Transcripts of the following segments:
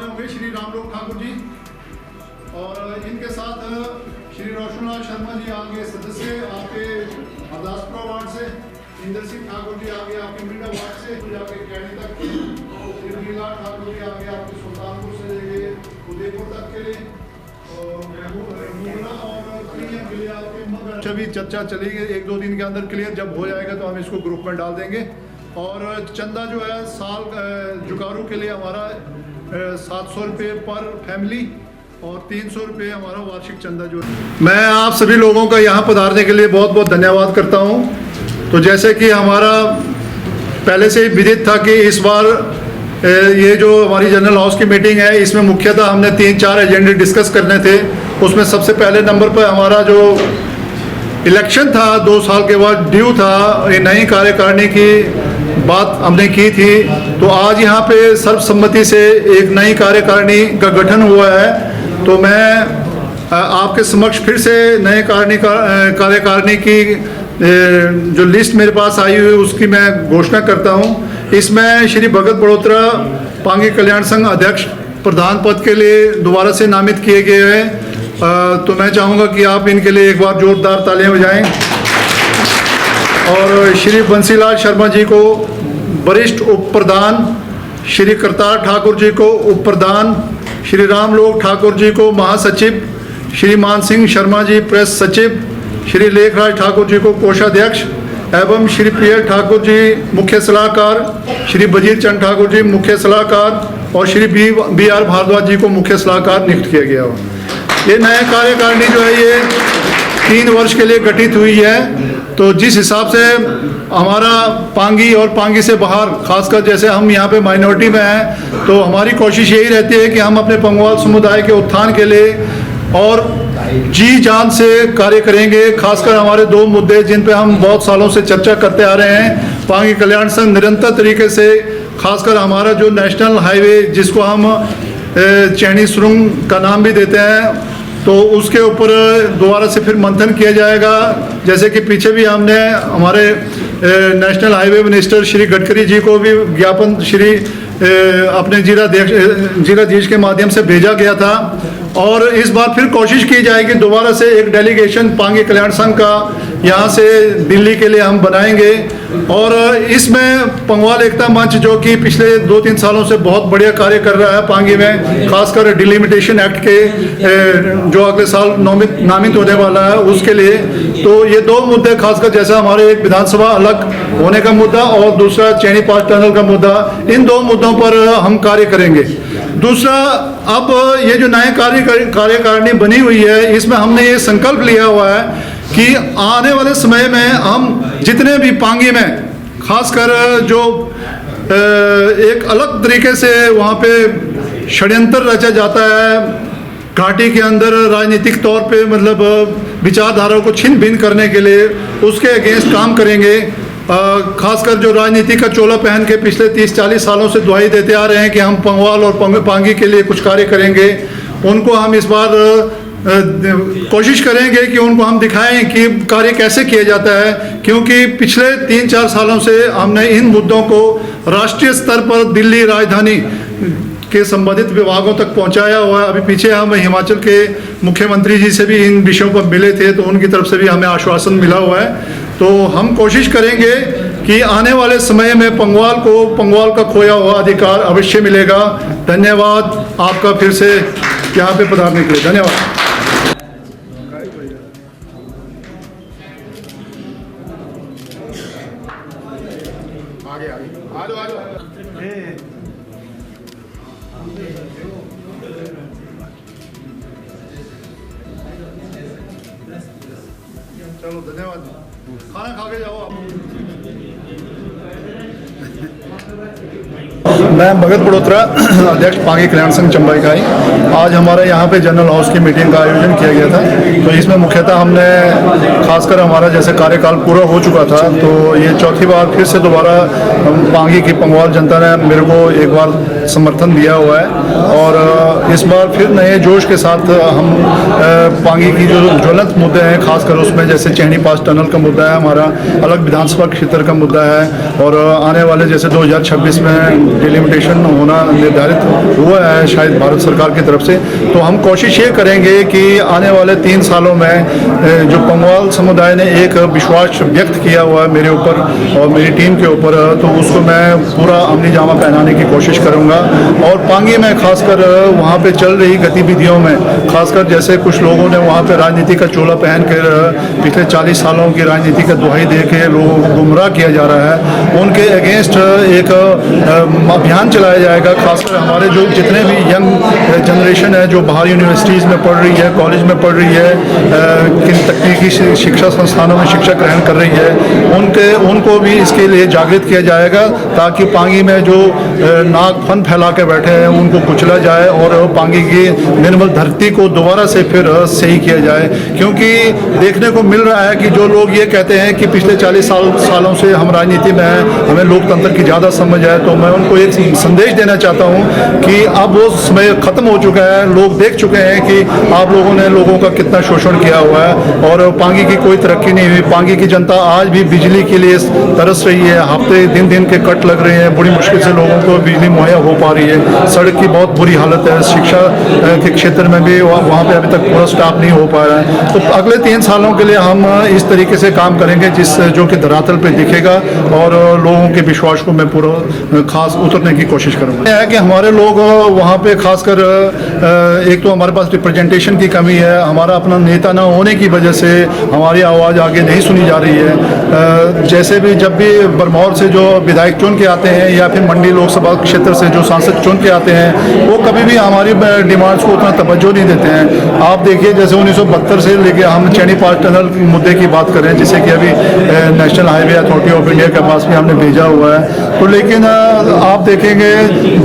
होंगे श्री रामलोक ठाकुर जी और इनके साथ श्री रोशनलाल शर्मा जी आगे सदस्य आपके हरदासपुरा वार्ड से, इंद्र सिंह ठाकुर जी आगे आपके मिंडा वार्ड से जाके कैनी तक, श्री नीला ठाकुर जी आगे आपके सुल्तानपुर से लेके उदयपुर तक के लिए भी चर्चा चलेगी। 1-2 दिन के अंदर क्लियर जब हो जाएगा तो हम इसको ग्रुप में डाल देंगे। और चंदा जो है साल जुकारू के लिए हमारा 700 रुपये पर फैमिली और 300 रुपये हमारा वार्षिक चंदा जो है। मैं आप सभी लोगों का यहाँ पधारने के लिए बहुत बहुत धन्यवाद करता हूँ। तो जैसे कि हमारा पहले से ही विदित था कि इस बार ये जो हमारी जनरल हाउस की मीटिंग है इसमें मुख्यतः हमने 3-4 एजेंडे डिस्कस करने थे। उसमें सबसे पहले नंबर पर हमारा जो इलेक्शन था 2 साल के बाद ड्यू था, ये नई कार्यकारिणी की बात हमने की थी। तो आज यहाँ पे सर्वसम्मति से एक नई कार्यकारिणी का गठन हुआ है। तो मैं आपके समक्ष फिर से नए कार्यकारिणी की जो लिस्ट मेरे पास आई हुई उसकी मैं घोषणा करता हूँ। इसमें श्री भगत बड़ोत्रा पांगी कल्याण संघ अध्यक्ष प्रधान पद के लिए दोबारा से नामित किए गए हैं। तो मैं चाहूँगा कि आप इनके लिए एक बार जोरदार तालियां बजाएं। और श्री बंसीलाल शर्मा जी को वरिष्ठ उप प्रधान, श्री करतार ठाकुर जी को उप प्रधान, श्री रामलोक ठाकुर जी को महासचिव, श्री मान सिंह शर्मा जी प्रेस सचिव, श्री लेखराज ठाकुर जी को कोषाध्यक्ष एवं श्री पीएल ठाकुर जी मुख्य सलाहकार, श्री बजीर चंद ठाकुर जी मुख्य सलाहकार और श्री बी.आर. भारद्वाज जी को मुख्य सलाहकार नियुक्त किया गया हो। ये नया कार्यकारिणी जो है ये 3 वर्ष के लिए गठित हुई है। तो जिस हिसाब से हमारा पांगी और पांगी से बाहर खासकर जैसे हम यहाँ पे माइनॉरिटी में हैं तो हमारी कोशिश यही रहती है कि हम अपने पंगवाल समुदाय के उत्थान के लिए और जी जान से कार्य करेंगे। खासकर हमारे 2 मुद्दे जिन पे हम बहुत सालों से चर्चा करते आ रहे हैं। पांगी कल्याण संघ निरंतर तरीके से खासकर हमारा जो नेशनल हाईवे जिसको हम चैनी सुरंग का नाम भी देते हैं तो उसके ऊपर दोबारा से फिर मंथन किया जाएगा। जैसे कि पीछे भी हमने हमारे national highway minister Shri Gadkari ji को भी ज्ञापन श्री अपने जिलाधीश के माध्यम से भेजा गया था। और इस बार फिर कोशिश की जाएगी दोबारा से एक डेलीगेशन पांगी कल्याण संघ का यहाँ से दिल्ली के लिए हम बनाएंगे। और इसमें पंगवाल एकता मंच जो कि पिछले 2-3 सालों से बहुत बढ़िया कार्य कर रहा है पांगी में, खासकर डिलिमिटेशन एक्ट के जो अगले साल नामित होने वाला है उसके लिए। तो ये 2 मुद्दे खासकर जैसा हमारे एक विधानसभा अलग होने का मुद्दा और दूसरा चैनी पास टनल का मुद्दा, इन 2 मुद्दों पर हम कार्य करेंगे। दूसरा, अब ये जो नए कार्यकारिणी बनी हुई है इसमें हमने ये संकल्प लिया हुआ है कि आने वाले समय में हम जितने भी पांगी में खासकर जो एक अलग तरीके से वहाँ पे षड्यंत्र रचा जाता है घाटी के अंदर राजनीतिक तौर पे मतलब विचारधारा को छिन भिन्न करने के लिए, उसके अगेंस्ट काम करेंगे। खासकर जो राजनीति का चोला पहन के पिछले 30-40 सालों से दुहाई देते आ रहे हैं कि हम पंगवाल और पांगी के लिए कुछ कार्य करेंगे, उनको हम इस बार कोशिश करेंगे कि उनको हम दिखाएं कि कार्य कैसे किया जाता है। क्योंकि पिछले 3-4 सालों से हमने इन मुद्दों को राष्ट्रीय स्तर पर दिल्ली राजधानी के संबंधित विभागों तक पहुंचाया हुआ है। अभी पीछे हम हिमाचल के मुख्यमंत्री जी से भी इन विषयों पर मिले थे तो उनकी तरफ से भी हमें आश्वासन मिला हुआ है। तो हम कोशिश करेंगे कि आने वाले समय में पंगवाल का खोया हुआ अधिकार अवश्य मिलेगा। धन्यवाद आपका फिर से यहाँ पे पधारने के लिए। धन्यवाद। चलो धन्यवाद, खाना खा के जाओ आप। मैं भगत बड़ोत्रा, अध्यक्ष पांगी कल्याण संघ चंबा इकाई। आज हमारे यहाँ पे जनरल हाउस की मीटिंग का आयोजन किया गया था। तो इसमें मुख्यतः हमने खासकर हमारा जैसे कार्यकाल पूरा हो चुका था, तो ये चौथी बार फिर से दोबारा पांगी की पंगवाल जनता ने मेरे को एक बार समर्थन दिया हुआ है, और इस बार फिर नए जोश के साथ हम पांगी की जो ज्वलंत मुद्दे हैं, खासकर उसमें जैसे चैनी पास टनल का मुद्दा है, हमारा अलग विधानसभा क्षेत्र का मुद्दा है, और आने वाले जैसे 2026 में डिलिमिटेशन होना निर्धारित हुआ है शायद भारत सरकार की तरफ से। तो हम कोशिश ये करेंगे कि आने वाले 3 सालों में जो पंगवाल समुदाय ने एक विश्वास व्यक्त किया हुआ है मेरे ऊपर और मेरी टीम के ऊपर, तो उसको मैं पूरा अमली जामा पहनाने की कोशिश करूँगा। और पांगी में खासकर वहाँ पे चल रही गतिविधियों में, खासकर जैसे कुछ लोगों ने वहाँ पे राजनीति का चोला पहन कर पिछले 40 सालों की राजनीति का दुहाई दे के लोगों को गुमराह किया जा रहा है, उनके अगेंस्ट एक अभियान चलाया जाएगा। खासकर हमारे जो जितने भी यंग जनरेशन है जो बाहर यूनिवर्सिटीज़ में पढ़ रही है, कॉलेज में पढ़ रही है, किन तकनीकी शिक्षा संस्थानों में शिक्षा ग्रहण कर रही है, उनको भी इसके लिए जागृत किया जाएगा, ताकि पांगी में जो नाक फन फैला के बैठे हैं उनको कुचला जाए और पांगी की निर्मल धरती को दोबारा से फिर सही किया जाए। क्योंकि देखने को मिल रहा है कि जो लोग ये कहते हैं कि पिछले 40 सालों से हम राजनीति में हैं, हमें लोकतंत्र की ज़्यादा समझ है, तो मैं उनको एक संदेश देना चाहता हूँ कि अब वो समय खत्म हो चुका है। लोग देख चुके हैं कि आप लोगों ने लोगों का कितना शोषण किया हुआ है और पांगी की कोई तरक्की नहीं हुई। पांगी की जनता आज भी बिजली के लिए तरस रही है, हफ्ते दिन के कट लग रहे हैं, बड़ी मुश्किल से लोगों को बिजली मुहैया हो पा रही है। सड़क की बहुत बुरी हालत है, शिक्षा के क्षेत्र में भी वहाँ पे अभी तक पूरा स्टाफ नहीं हो पा रहा है। तो अगले 3 सालों के लिए हम इस तरीके से काम करेंगे जो कि धरातल पे दिखेगा, और लोगों के विश्वास को मैं पूरा खास उतरने की कोशिश करूँगा। यह है कि हमारे लोग वहाँ पे खासकर एक तो हमारे पास रिप्रेजेंटेशन की कमी है, हमारा अपना नेता न होने की वजह से हमारी आवाज़ आगे नहीं सुनी जा रही है। जैसे भी जब भी बरमौर से जो विधायक चुन के आते हैं या फिर मंडी लोकसभा क्षेत्र से जो सांसद चुन के आते हैं, वो कभी भी हमारी डिमांड्स को उतना तवज्जो नहीं देते हैं। आप देखिए जैसे 1972 से लेके हम चैनी पास टनल मुद्दे की बात करें, जिसे कि अभी national highway authority of India के पास भी हमने भेजा हुआ है, तो लेकिन आप देखेंगे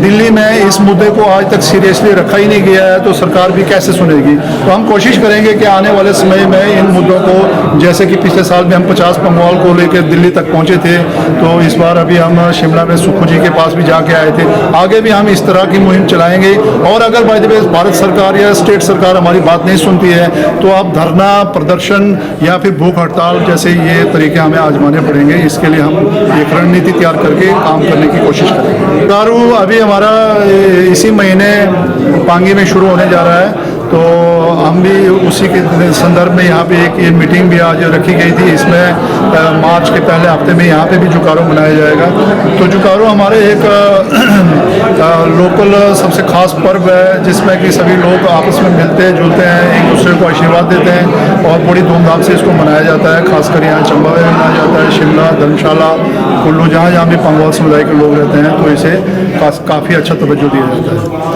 दिल्ली में इस मुद्दे को आज तक सीरियसली रखा ही नहीं गया है, तो सरकार भी कैसे सुनेगी। तो हम कोशिश करेंगे कि आने वाले समय में इन मुद्दों को, जैसे कि पिछले साल में हम 50 पंगवाल को लेकर दिल्ली तक पहुंचे थे, तो इस बार अभी हम शिमला में सुखू जी के पास भी जाके आए थे। आगे भी हम इस तरह की मुहिम चलाएंगे, और अगर बाय द वे भारत सरकार या स्टेट सरकार हमारी बात नहीं सुनती है, तो आप धरना प्रदर्शन या फिर भूख हड़ताल जैसे ये तरीके हमें आजमाने पड़ेंगे। इसके लिए हम एक रणनीति तैयार करके काम करने की कोशिश करेंगे। दारू अभी हमारा इसी महीने पांगी में शुरू होने जा रहा है, तो हम भी उसी के संदर्भ में यहाँ पे एक ये मीटिंग भी आज रखी गई थी। इसमें मार्च के पहले हफ्ते में यहाँ पे भी जुकारो मनाया जाएगा। तो जुकारो हमारे एक लोकल सबसे खास पर्व है, जिसमें कि सभी लोग आपस में मिलते जुलते हैं, एक दूसरे को आशीर्वाद देते हैं, और बड़ी धूमधाम से इसको मनाया जाता है। खासकर यहाँ चंबा में मनाया जाता है, शिमला, धर्मशाला, कुल्लू, जहाँ भी पंगवाल समुदाय के लोग रहते हैं, तो इसे काफ़ी अच्छा तवज्जो दिया जाता है।